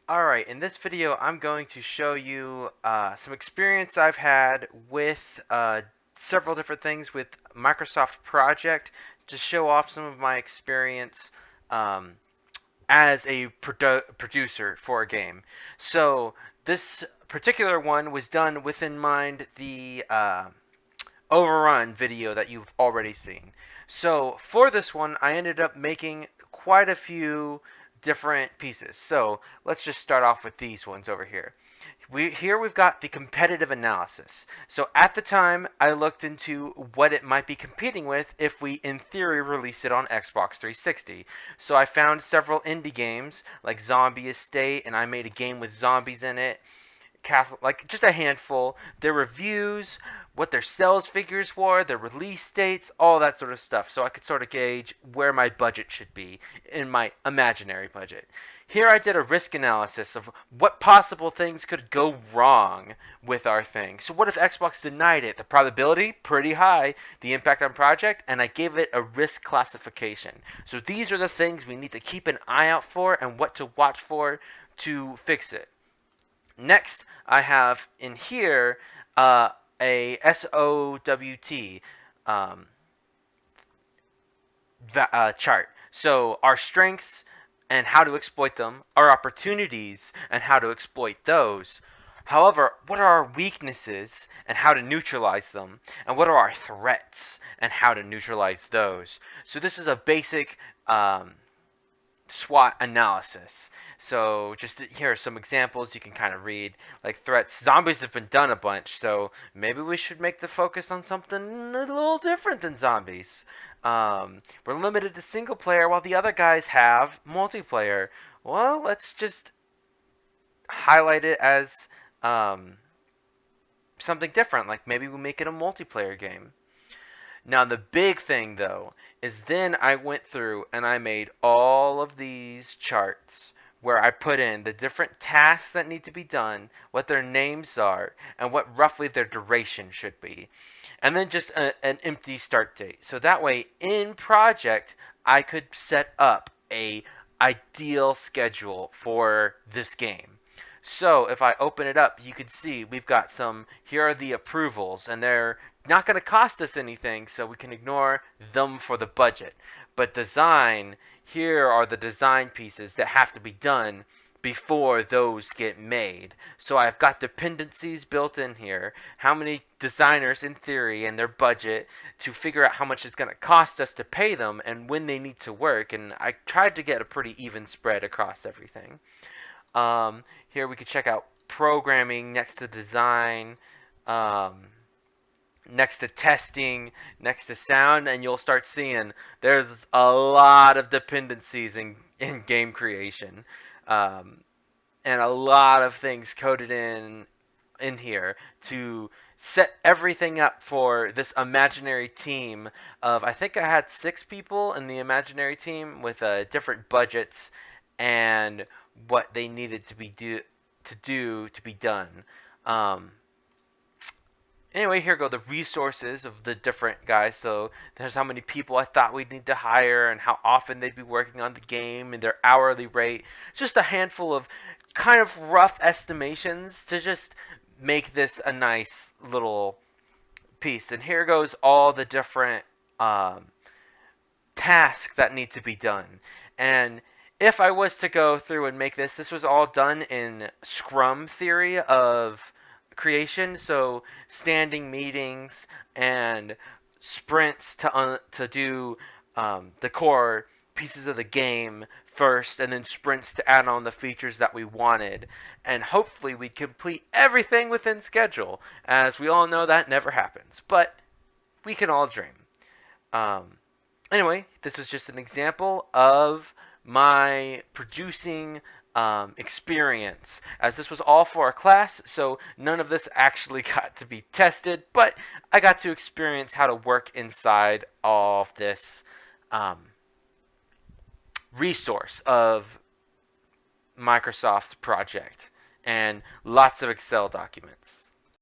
Alright, in this video I'm going to show you some experience I've had with several different things with Microsoft Project to show off some of my experience um, as a producer for a game. So this particular one was done with in mind the Overrun video that you've already seen. So for this one, I ended up making quite a few different pieces. So let's just start off with these ones over here. Here we've got the competitive analysis. So at the time, I looked into what it might be competing with if we, in theory, release it on Xbox 360. So I found several indie games like Zombie Estate, and I made a game with zombies in it. Castle, like just a handful. Their reviews, what their sales figures were, their release dates, all that sort of stuff. So I could sort of gauge where my budget should be in my imaginary budget. Here I did a risk analysis of what possible things could go wrong with our thing. So what if Xbox denied it? The probability, pretty high. The impact on project, and I gave it a risk classification. So these are the things we need to keep an eye out for and what to watch for to fix it. Next, I have in here a SOWT um, chart. So our strengths and how to exploit them, our opportunities and how to exploit those. However, what are our weaknesses and how to neutralize them? And what are our threats and how to neutralize those? So this is a basic SWOT analysis. So just here are some examples you can kind of read, like threats. Zombies have been done a bunch, so maybe we should make the focus on something a little different than zombies. We're limited to single player while the other guys have multiplayer. Well, let's just highlight it as something different, like maybe we make it a multiplayer game. Now the big thing though is then I went through and I made all of these charts where I put in the different tasks that need to be done, what their names are, and what roughly their duration should be. And then just an empty start date. So that way in project I could set up a ideal schedule for this game. So if I open it up, you can see we've got some, here are the approvals, and they're not going to cost us anything, so we can ignore them for the budget. But design, here are the design pieces that have to be done before those get made. So I've got dependencies built in here, how many designers in theory and their budget to figure out how much it's going to cost us to pay them and when they need to work. And I tried to get a pretty even spread across everything. Here we could check out programming next to design, next to testing, next to sound, and you'll start seeing there's a lot of dependencies in game creation, and a lot of things coded in here to set everything up for this imaginary team of, I think I had 6 people in the imaginary team with different budgets and what they needed to be done. Anyway, here go the resources of the different guys. So there's how many people I thought we'd need to hire and how often they'd be working on the game and their hourly rate. Just a handful of kind of rough estimations to just make this a nice little piece. And here goes all the different tasks that need to be done. And if I was to go through and make this was all done in Scrum theory of creation, so standing meetings and sprints to do the core pieces of the game first, and then sprints to add on the features that we wanted, and hopefully we complete everything within schedule. As we all know, that never happens, but we can all dream. Anyway, this was just an example of my producing experience, as this was all for a class, so none of this actually got to be tested, but I got to experience how to work inside of this resource of Microsoft's project and lots of Excel documents.